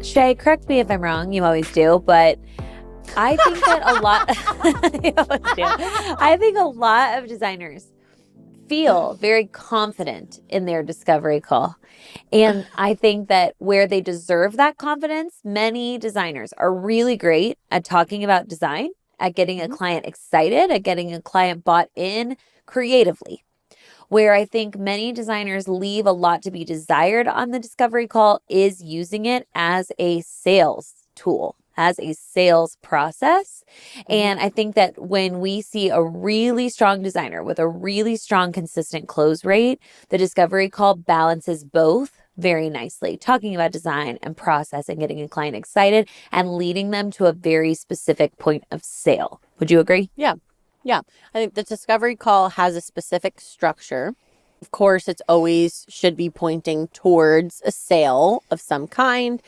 Shay, correct me if I'm wrong. You always do, but I think that a lot, you always do. I think a lot of designers feel very confident in their discovery call. And I think that where they deserve that confidence, many designers are really great at talking about design, at getting a client excited, at getting a client bought in creatively. Where I think many designers leave a lot to be desired on the discovery call is using it as a sales tool, as a sales process. And I think that when we see a really strong designer with a really strong, consistent close rate, the discovery call balances both very nicely, talking about design and process and getting a client excited and leading them to a very specific point of sale. Would you agree? Yeah. Yeah. I think the discovery call has a specific structure. Of course, it's always should be pointing towards a sale of some kind.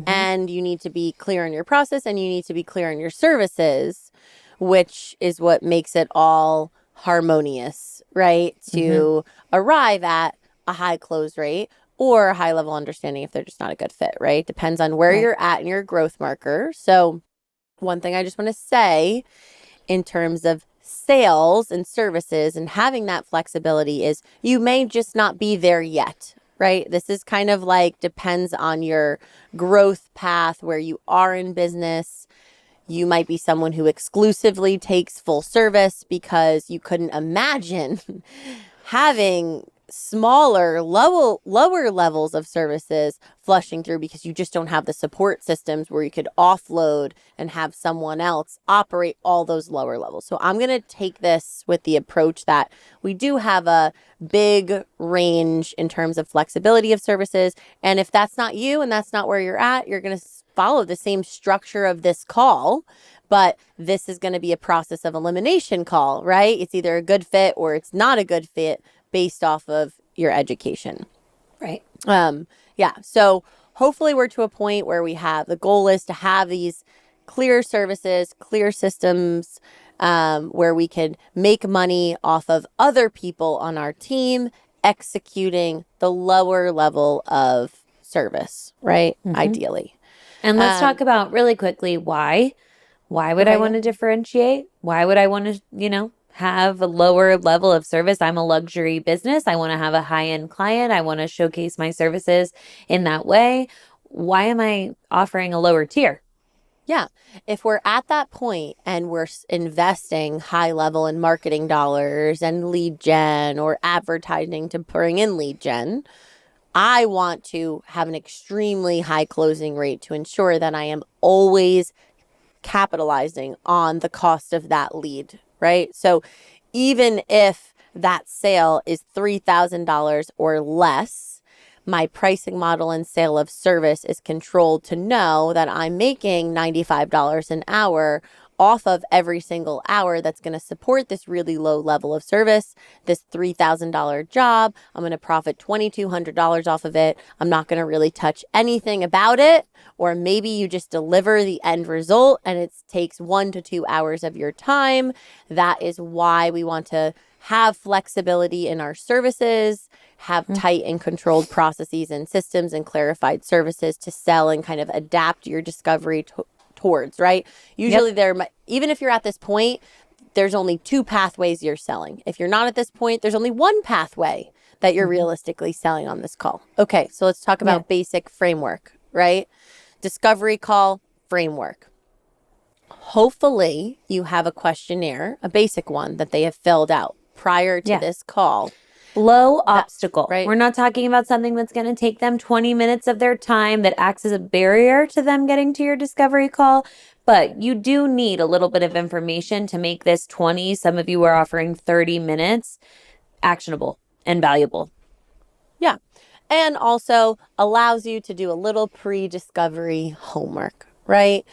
And you need to be clear on your process and you need to be clear on your services, which is what makes it all harmonious, right? To arrive at a high close rate or a high level understanding if they're just not a good fit, right? Depends on where you're at in your growth marker. So one thing I just want to say in terms of sales and services and having that flexibility is you may just not be there yet, right? This is kind of like depends on your growth path, where you are in business. You might be someone who exclusively takes full service because you couldn't imagine having smaller, lower levels of services flushing through because you just don't have the support systems where you could offload and have someone else operate all those lower levels. So I'm going to take this with the approach that we do have a big range in terms of flexibility of services. And if that's not you and that's not where you're at, you're going to follow the same structure of this call. But this is going to be a process of elimination call, right? It's either a good fit or it's not a good fit based off of your education. Right. Yeah. So hopefully we're to a point where we have, the goal is to have these clear services, clear systems, where we can make money off of other people on our team executing the lower level of service, right? Ideally. And let's talk about really quickly why. Why would I want to differentiate? Why would I want to, have a lower level of service? I'm a luxury business. I want to have a high-end client. I want to showcase my services in that way. Why am I offering a lower tier? Yeah. If we're at that point and we're investing high level in marketing dollars and lead gen or advertising to bring in lead gen, I want to have an extremely high closing rate to ensure that I am always capitalizing on the cost of that lead, right? So even if that sale is $3,000 or less, my pricing model and sale of service is controlled to know that I'm making $95 an hour off of every single hour that's going to support this really low level of service, this $3,000 job. I'm going to profit $2,200 off of it. I'm not going to really touch anything about it. Or maybe you just deliver the end result and it takes 1 to 2 hours of your time. That is why we want to have flexibility in our services, have tight and controlled processes and systems and clarified services to sell and kind of adapt your discovery towards, right? Usually even if you're at this point, there's only 2 pathways you're selling. If you're not at this point, there's only 1 pathway that you're realistically selling on this call. Okay, so let's talk about basic framework, right? Discovery call framework. Hopefully you have a questionnaire, a basic one that they have filled out prior to this call. Low obstacle. Right. We're not talking about something that's going to take them 20 minutes of their time that acts as a barrier to them getting to your discovery call. But you do need a little bit of information to make this 20, some of you are offering 30 minutes, actionable and valuable. Yeah. And also allows you to do a little pre-discovery homework, right?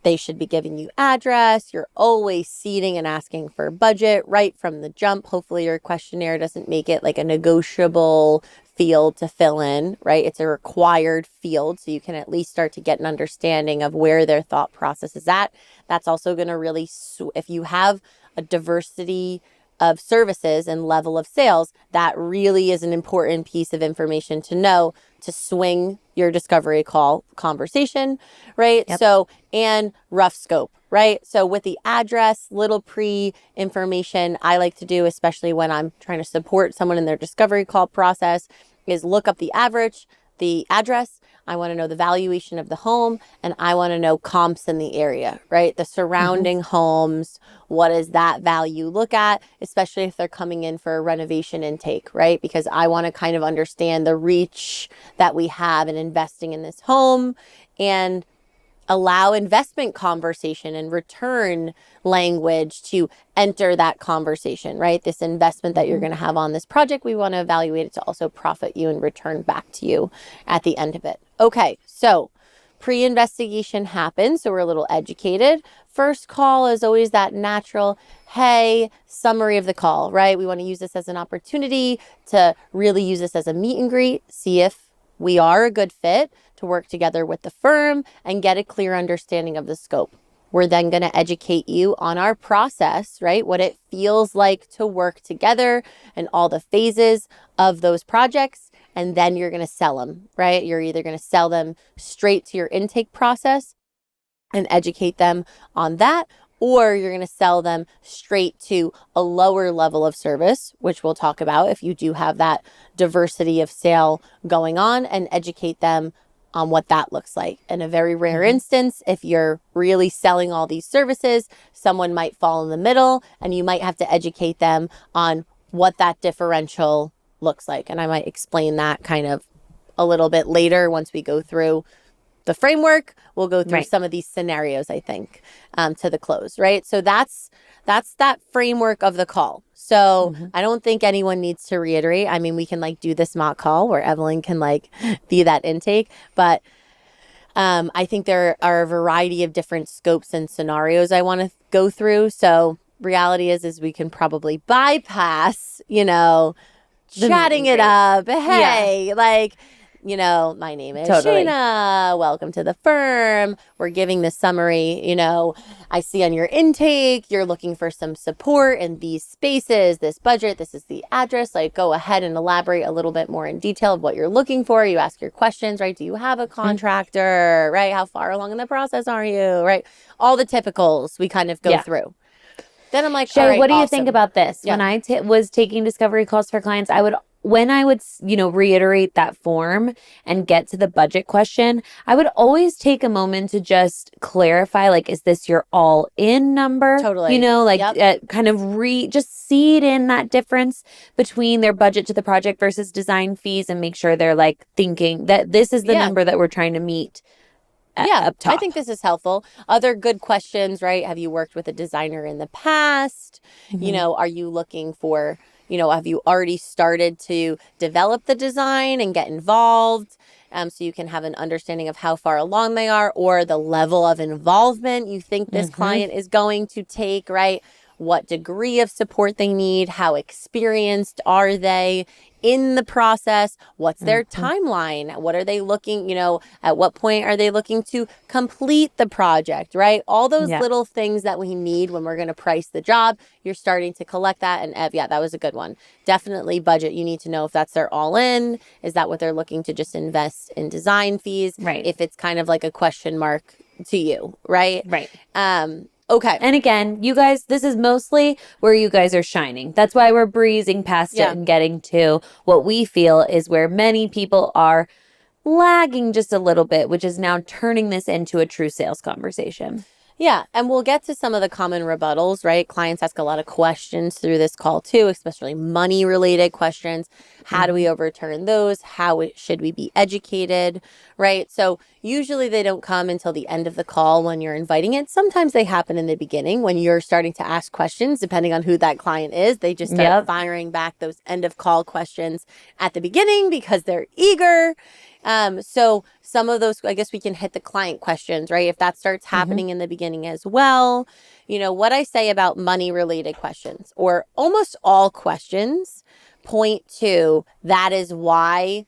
They should be giving you address. You're always seeding and asking for budget right from the jump. Hopefully your questionnaire doesn't make it like a negotiable field to fill in, right? It's a required field. So you can at least start to get an understanding of where their thought process is at. That's also going to really, if you have a diversity of services and level of sales, that really is an important piece of information to know to swing your discovery call conversation, right? Yep. So, and rough scope, right? So with the address, little pre-information I like to do, especially when I'm trying to support someone in their discovery call process, is look up the address. I want to know the valuation of the home, and I want to know comps in the area, right? The surrounding homes, what does that value look at, especially if they're coming in for a renovation intake, right? Because I want to kind of understand the reach that we have in investing in this home and allow investment conversation and return language to enter that conversation, right? This investment that you're going to have on this project, we want to evaluate it to also profit you and return back to you at the end of it. Okay, so pre-investigation happens, so we're a little educated. First call is always that natural, hey, summary of the call, right? We want to use this as an opportunity to really use this as a meet and greet, see if we are a good fit to work together with the firm and get a clear understanding of the scope. We're then going to educate you on our process, right? What it feels like to work together and all the phases of those projects. And then you're going to sell them, right? You're either going to sell them straight to your intake process and educate them on that, or you're going to sell them straight to a lower level of service, which we'll talk about if you do have that diversity of sale going on, and educate them on what that looks like. In a very rare instance, if you're really selling all these services, someone might fall in the middle and you might have to educate them on what that differential looks like. And I might explain that kind of a little bit later once we go through the framework. We'll go through some of these scenarios, I think, to the close, right? So that's that framework of the call. So I don't think anyone needs to reiterate. I mean, we can like do this mock call where Evelyn can like be that intake, but I think there are a variety of different scopes and scenarios I want to go through. So reality is we can probably bypass, chatting it up. Hey, like, my name is Shayna. Welcome to the firm. We're giving the summary. I see on your intake, you're looking for some support in these spaces, this budget, this is the address. Like, go ahead and elaborate a little bit more in detail of what you're looking for. You ask your questions, right? Do you have a contractor, right? How far along in the process are you, right? All the typicals we kind of go through. Then I'm like, Shay, all right, what do you awesome. think about this? Yeah. When I was taking discovery calls for clients, when I would, reiterate that form and get to the budget question, I would always take a moment to just clarify, like, is this your all-in number? Totally. Kind of just seed in that difference between their budget to the project versus design fees and make sure they're like thinking that this is the number that we're trying to meet. Up top. I think this is helpful. Other good questions, right? Have you worked with a designer in the past? Are you looking for, have you already started to develop the design and get involved? So you can have an understanding of how far along they are or the level of involvement you think this client is going to take, right? What degree of support they need, how experienced are they in the process, what's their timeline, what are they looking, at what point are they looking to complete the project, right? All those little things that we need when we're going to price the job, you're starting to collect that. And Ev, that was a good one. Definitely budget. You need to know if that's their all in, is that what they're looking to just invest in design fees? Right. If it's kind of like a question mark to you, right? Right. Okay. And again, you guys, this is mostly where you guys are shining. That's why we're breezing past it and getting to what we feel is where many people are lagging just a little bit, which is now turning this into a true sales conversation. Yeah. And we'll get to some of the common rebuttals, right? Clients ask a lot of questions through this call too, especially money related questions. How do we overturn those? How should we be educated, right? So usually they don't come until the end of the call when you're inviting it. Sometimes they happen in the beginning when you're starting to ask questions, depending on who that client is. They just start firing back those end of call questions at the beginning because they're eager. So some of those, I guess we can hit the client questions, right? If that starts happening in the beginning as well, what I say about money related questions or almost all questions point to that is why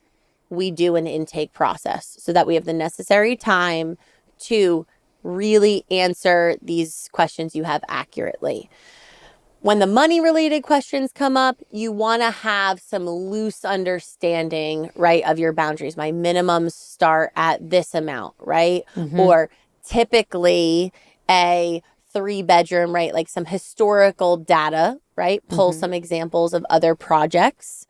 we do an intake process so that we have the necessary time to really answer these questions you have accurately. When the money related questions come up, you want to have some loose understanding, right, of your boundaries. My minimums start at this amount, right? Or typically a 3-bedroom, right? Like some historical data, right? Pull some examples of other projects.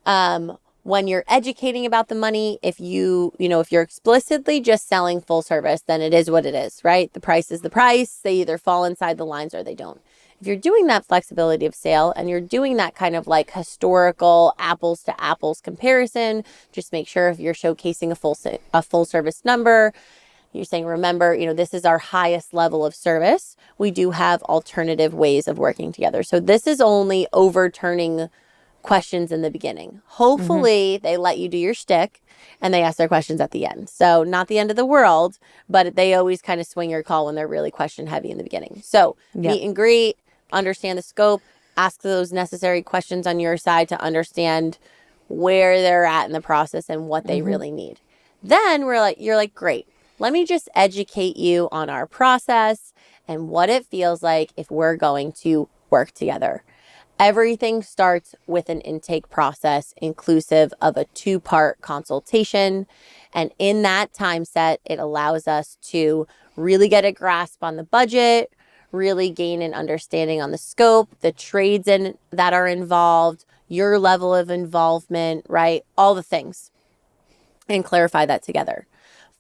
When you're educating about the money, if if you're explicitly just selling full service, then it is what it is, right? The price is the price. They either fall inside the lines or they don't. If you're doing that flexibility of sale and you're doing that kind of like historical apples to apples comparison, just make sure if you're showcasing a full service number, you're saying, remember, this is our highest level of service. We do have alternative ways of working together. So this is only overturning questions in the beginning. Hopefully they let you do your shtick and they ask their questions at the end. So not the end of the world, but they always kind of swing your call when they're really question heavy in the beginning. So meet and greet, understand the scope, ask those necessary questions on your side to understand where they're at in the process and what they really need. Then you're like, great. Let me just educate you on our process and what it feels like if we're going to work together. Everything starts with an intake process inclusive of a 2-part consultation. And in that time set, it allows us to really get a grasp on the budget, really gain an understanding on the scope, the trades that are involved, your level of involvement, right? All the things, and clarify that together.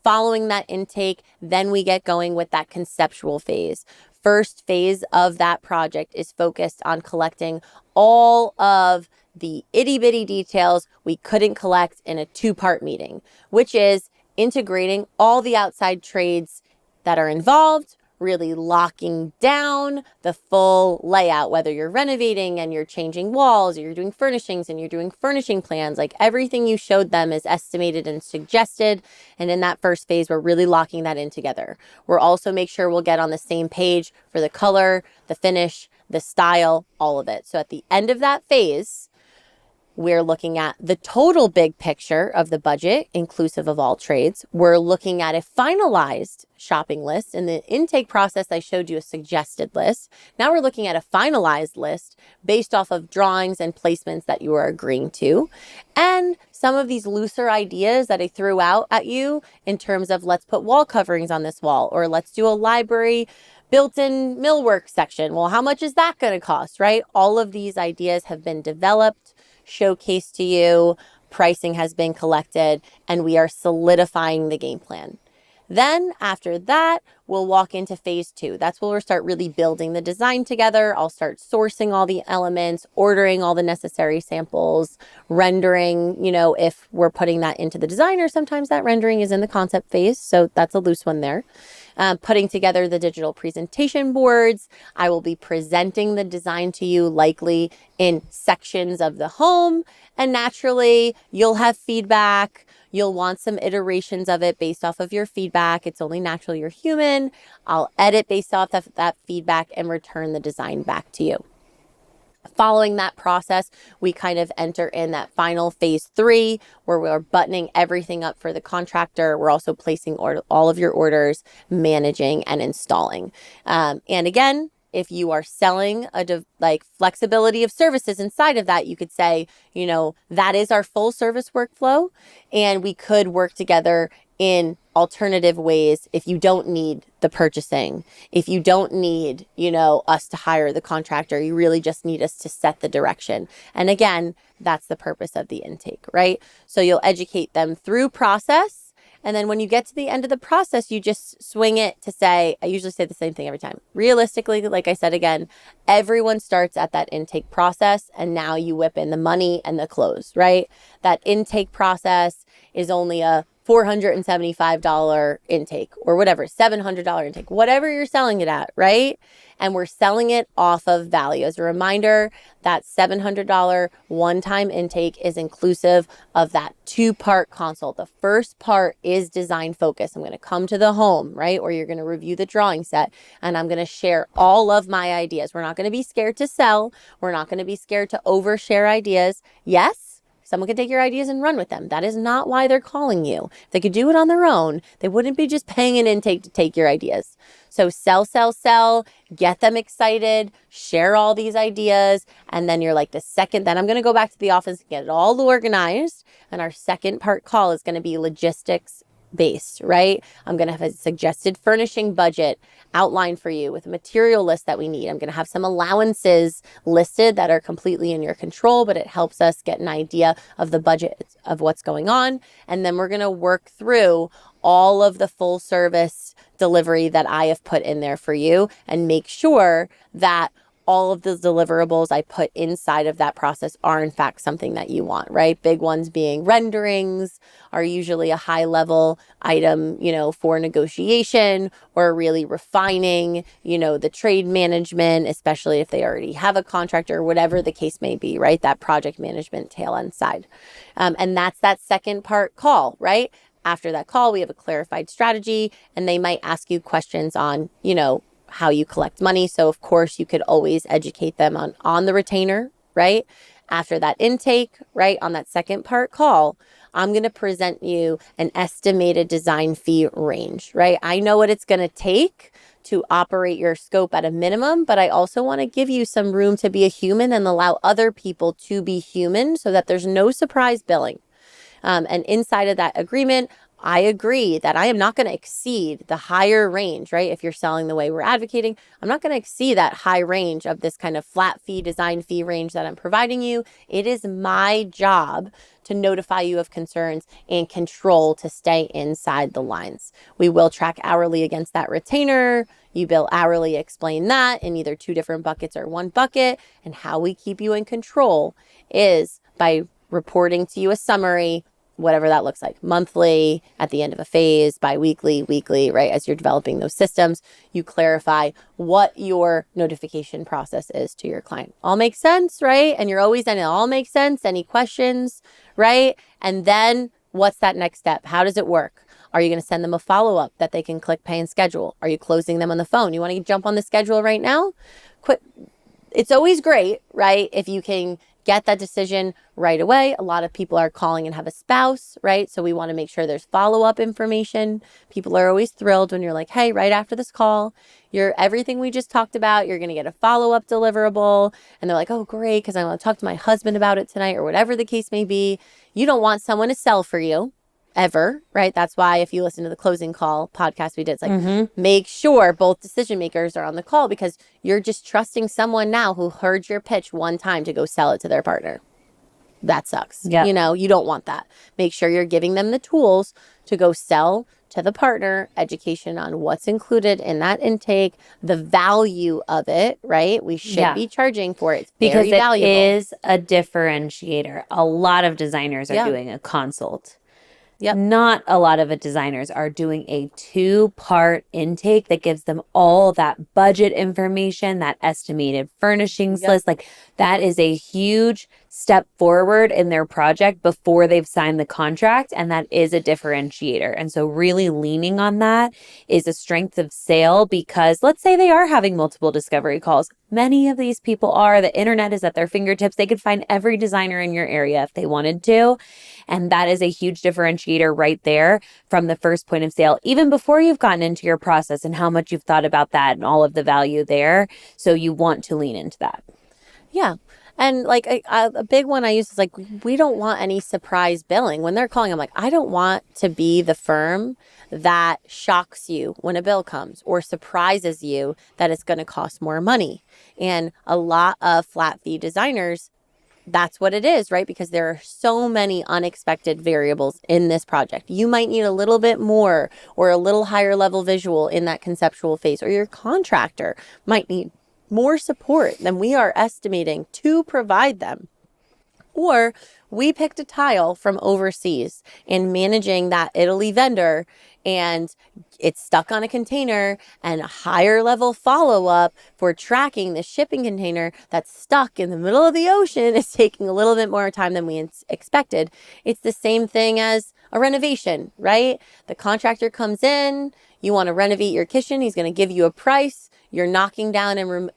Following that intake, then we get going with that conceptual phase. First phase of that project is focused on collecting all of the itty bitty details we couldn't collect in a 2-part meeting, which is integrating all the outside trades that are involved, really locking down the full layout, whether you're renovating and you're changing walls, or you're doing furnishings and you're doing furnishing plans. Like everything you showed them is estimated and suggested. And in that first phase, we're really locking that in together. We're also make sure we'll get on the same page for the color, the finish, the style, all of it. So at the end of that phase, we're looking at the total big picture of the budget, inclusive of all trades. We're looking at a finalized shopping list. In the intake process, I showed you a suggested list. Now we're looking at a finalized list based off of drawings and placements that you are agreeing to. And some of these looser ideas that I threw out at you in terms of let's put wall coverings on this wall, or let's do a library built-in millwork section. Well, how much is that going to cost, right? All of these ideas have been developed, showcased to you, pricing has been collected, and we are solidifying the game plan. Then after that, we'll walk into phase 2. That's where we'll start really building the design together. I'll start sourcing all the elements, ordering all the necessary samples, rendering, if we're putting that into the design, or sometimes that rendering is in the concept phase. So that's a loose one there. Putting together the digital presentation boards. I will be presenting the design to you likely in sections of the home. And naturally, you'll have feedback. You'll want some iterations of it based off of your feedback. It's only natural, you're human. I'll edit based off of that feedback and return the design back to you. Following that process, we kind of enter in that final phase 3 where we're buttoning everything up for the contractor. We're also placing all of your orders, managing and installing. And again, if you are selling like flexibility of services inside of that, you could say, that is our full service workflow, and we could work together in alternative ways if you don't need the purchasing, if you don't need, us to hire the contractor, you really just need us to set the direction. And again, that's the purpose of the intake, right? So you'll educate them through process. And then when you get to the end of the process, you just swing it to say, I usually say the same thing every time. Realistically, like I said, again, everyone starts at that intake process, and now you whip in the money and the close, right? That intake process is only a $475 intake or whatever, $700 intake, whatever you're selling it at, right? And we're selling it off of value. As a reminder, that $700 one-time intake is inclusive of that 2-part consult. The first part is design focus. I'm going to come to the home, right? Or you're going to review the drawing set, and I'm going to share all of my ideas. We're not going to be scared to sell. We're not going to be scared to overshare ideas. Yes, Someone could take your ideas and run with them. That is not why they're calling you. If they could do it on their own, they wouldn't be just paying an intake to take your ideas. So sell, get them excited, share all these ideas. And then you're like, then I'm going to go back to the office and get it all organized. And our second part call is going to be logistics based, right? I'm going to have a suggested furnishing budget outlined for you with a material list that we need. I'm going to have some allowances listed that are completely in your control, but it helps us get an idea of the budget of what's going on. And then we're going to work through all of the full service delivery that I have put in there for you and make sure that all of the deliverables I put inside of that process are in fact something that you want, right? Big ones being renderings are usually a high level item, for negotiation or really refining, the trade management, especially if they already have a contractor, whatever the case may be, right? That project management tail end side. And that's that second part call, right? After that call, we have a clarified strategy and they might ask you questions on, how you collect money. So of course you could always educate them on the retainer, right? After that intake, right? On that second part call, I'm going to present you an estimated design fee range, right? I know what it's going to take to operate your scope at a minimum, but I also want to give you some room to be a human and allow other people to be human so that there's no surprise billing. And inside of that agreement, I agree that I am not going to exceed the higher range, right? If you're selling the way we're advocating, I'm not going to exceed that high range of this kind of flat fee, design fee range that I'm providing you. It is my job to notify you of concerns and control to stay inside the lines. We will track hourly against that retainer. You bill hourly, explain that in either two different buckets or one bucket. And how we keep you in control is by reporting to you a summary, whatever that looks like, monthly, at the end of a phase, bi-weekly, weekly, right? As you're developing those systems, you clarify what your notification process is to your client. All makes sense, right? And you're always saying it all makes sense. Any questions, right? And then what's that next step? How does it work? Are you going to send them a follow-up that they can click pay and schedule? Are you closing them on the phone? You want to jump on the schedule right now? Quit. It's always great, right? If you can get that decision right away. A lot of people are calling and have a spouse, right? So we want to make sure there's follow-up information. People are always thrilled when you're like, hey, right after this call, everything we just talked about, you're going to get a follow-up deliverable. And they're like, oh, great, because I want to talk to my husband about it tonight or whatever the case may be. You don't want someone to sell for you ever, right? That's why if you listen to the closing call podcast we did, it's like, make sure both decision makers are on the call because you're just trusting someone now who heard your pitch one time to go sell it to their partner. That sucks. Yep. You don't want that. Make sure you're giving them the tools to go sell to the partner, education on what's included in that intake, the value of it, right? We should be charging for it. It's because very valuable. It is a differentiator. A lot of designers are doing a consult. Yep. Not a lot of designers are doing a 2-part intake that gives them all that budget information, that estimated furnishings list. Like that is a huge step forward in their project before they've signed the contract. And that is a differentiator. And so really leaning on that is a strength of sale because let's say they are having multiple discovery calls. Many of these people are. The internet is at their fingertips. They could find every designer in your area if they wanted to. And that is a huge differentiator right there from the first point of sale, even before you've gotten into your process and how much you've thought about that and all of the value there. So you want to lean into that. Yeah. And like a big one I use is like, we don't want any surprise billing. When they're calling, I'm like, I don't want to be the firm that shocks you when a bill comes or surprises you that it's going to cost more money. And a lot of flat fee designers, that's what it is, right? Because there are so many unexpected variables in this project. You might need a little bit more or a little higher level visual in that conceptual phase, or your contractor might need more support than we are estimating to provide them. Or we picked a tile from overseas and managing that Italy vendor and it's stuck on a container, and a higher level follow-up for tracking the shipping container that's stuck in the middle of the ocean is taking a little bit more time than we expected. It's the same thing as a renovation, right? The contractor comes in, you want to renovate your kitchen, he's going to give you a price. you're knocking down or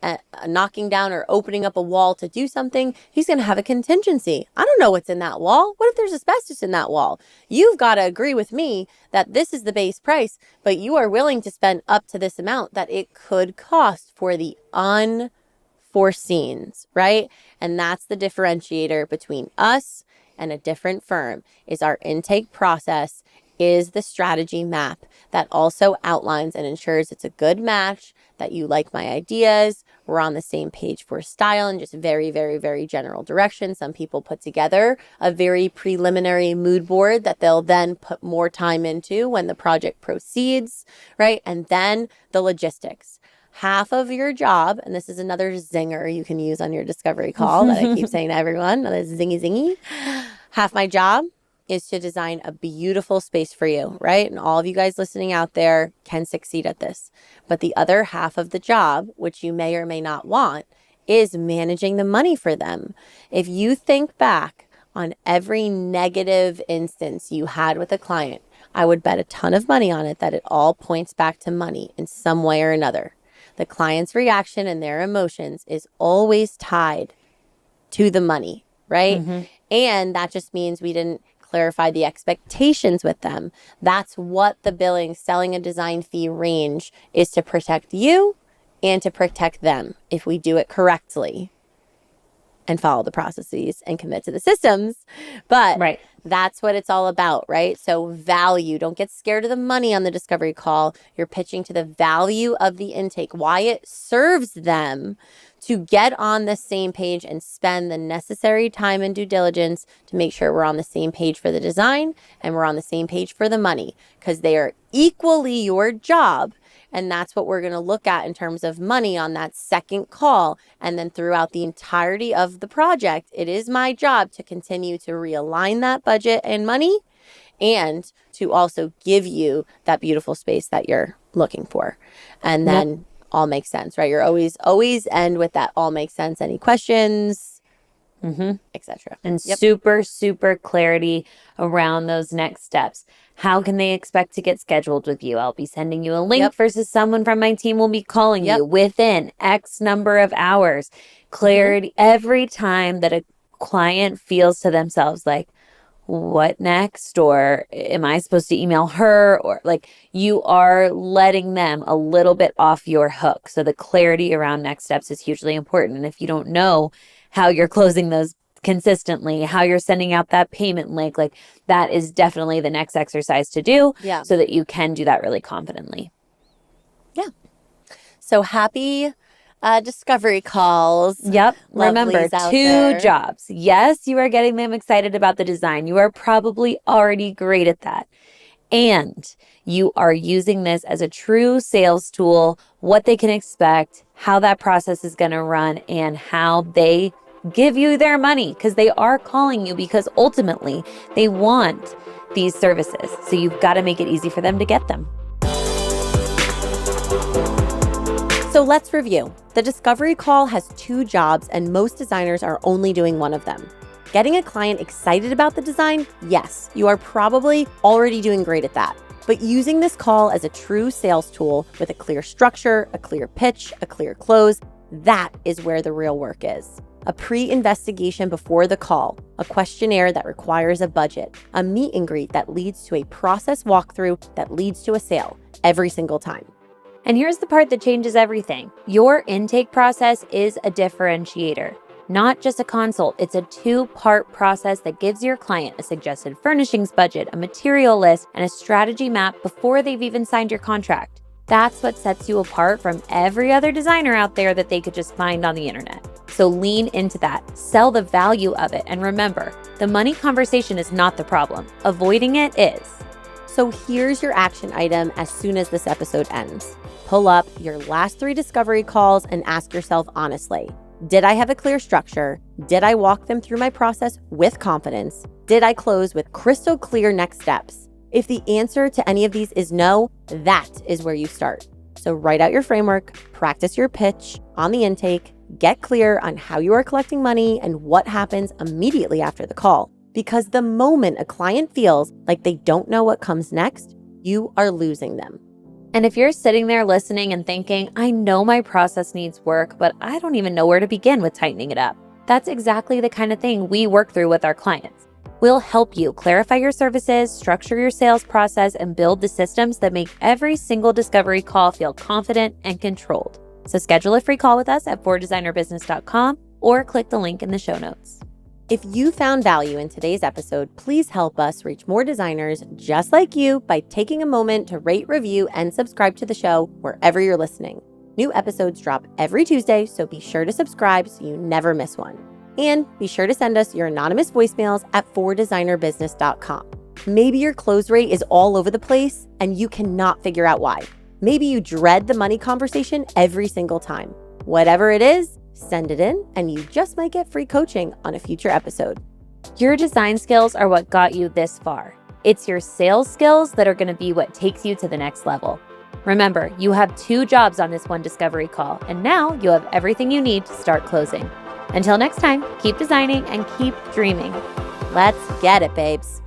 opening up a wall to do something, he's going to have a contingency. I don't know what's in that wall. What if there's asbestos in that wall? You've got to agree with me that this is the base price, but you are willing to spend up to this amount that it could cost for the unforeseens, right? And that's the differentiator between us and a different firm, is our intake process is the strategy map that also outlines and ensures it's a good match, that you like my ideas, we're on the same page for style, and just very, very, very general direction. Some people put together a very preliminary mood board that they'll then put more time into when the project proceeds, right? And then the logistics. Half of your job, and this is another zinger you can use on your discovery call that I keep saying to everyone, another zingy. Half my job is to design a beautiful space for you, right? And all of you guys listening out there can succeed at this. But the other half of the job, which you may or may not want, is managing the money for them. If you think back on every negative instance you had with a client, I would bet a ton of money on it that it all points back to money in some way or another. The client's reaction and their emotions is always tied to the money, right? Mm-hmm. And that just means we didn't clarify the expectations with them. That's what the billing, selling a design fee range is, to protect you and to protect them if we do it correctly and follow the processes and commit to the systems. But right. That's what it's all about, right? So value. Don't get scared of the money on the discovery call. You're pitching to the value of the intake, why it serves them to get on the same page and spend the necessary time and due diligence to make sure we're on the same page for the design and we're on the same page for the money, because they are equally your job. And that's what we're going to look at in terms of money on that second call. And then throughout the entirety of the project, it is my job to continue to realign that budget and money and to also give you that beautiful space that you're looking for. And then all makes sense, right? You're always end with that all makes sense. Any questions, etc. And super clarity around those next steps. How can they expect to get scheduled with you? I'll be sending you a link versus someone from my team will be calling you within X number of hours. Clarity every time that a client feels to themselves like, what next? Or am I supposed to email her? Or like, you are letting them a little bit off your hook. So the clarity around next steps is hugely important. And if you don't know how you're closing those consistently, how you're sending out that payment link, like that is definitely the next exercise to do so that you can do that really confidently. Yeah. So happy discovery calls. Yep. Remember, 2 jobs. Yes, you are getting them excited about the design. You are probably already great at that. And you are using this as a true sales tool, what they can expect, how that process is going to run, and how they give you their money, because they are calling you because ultimately they want these services. So you've got to make it easy for them to get them. So let's review. The discovery call has 2 jobs and most designers are only doing one of them. Getting a client excited about the design? Yes, you are probably already doing great at that. But using this call as a true sales tool with a clear structure, a clear pitch, a clear close, that is where the real work is. A pre-investigation before the call, a questionnaire that requires a budget, a meet and greet that leads to a process walkthrough that leads to a sale every single time. And here's the part that changes everything. Your intake process is a differentiator, not just a consult. It's a 2-part process that gives your client a suggested furnishings budget, a material list, and a strategy map before they've even signed your contract. That's what sets you apart from every other designer out there that they could just find on the internet. So lean into that, sell the value of it, and remember, the money conversation is not the problem. Avoiding it is. So here's your action item as soon as this episode ends. Pull up your last 3 discovery calls and ask yourself honestly, did I have a clear structure? Did I walk them through my process with confidence? Did I close with crystal clear next steps? If the answer to any of these is no, that is where you start. So write out your framework, practice your pitch on the intake, get clear on how you are collecting money and what happens immediately after the call. Because the moment a client feels like they don't know what comes next, you are losing them. And if you're sitting there listening and thinking, I know my process needs work, but I don't even know where to begin with tightening it up, that's exactly the kind of thing we work through with our clients. We'll help you clarify your services, structure your sales process, and build the systems that make every single discovery call feel confident and controlled. So schedule a free call with us at fordesignerbusiness.com or click the link in the show notes. If you found value in today's episode, please help us reach more designers just like you by taking a moment to rate, review, and subscribe to the show wherever you're listening. New episodes drop every Tuesday, so be sure to subscribe so you never miss one. And be sure to send us your anonymous voicemails at fordesignerbusiness.com. Maybe your close rate is all over the place and you cannot figure out why. Maybe you dread the money conversation every single time. Whatever it is, send it in and you just might get free coaching on a future episode. Your design skills are what got you this far. It's your sales skills that are going to be what takes you to the next level. Remember, you have 2 jobs on this one discovery call, and now you have everything you need to start closing. Until next time, keep designing and keep dreaming. Let's get it, babes.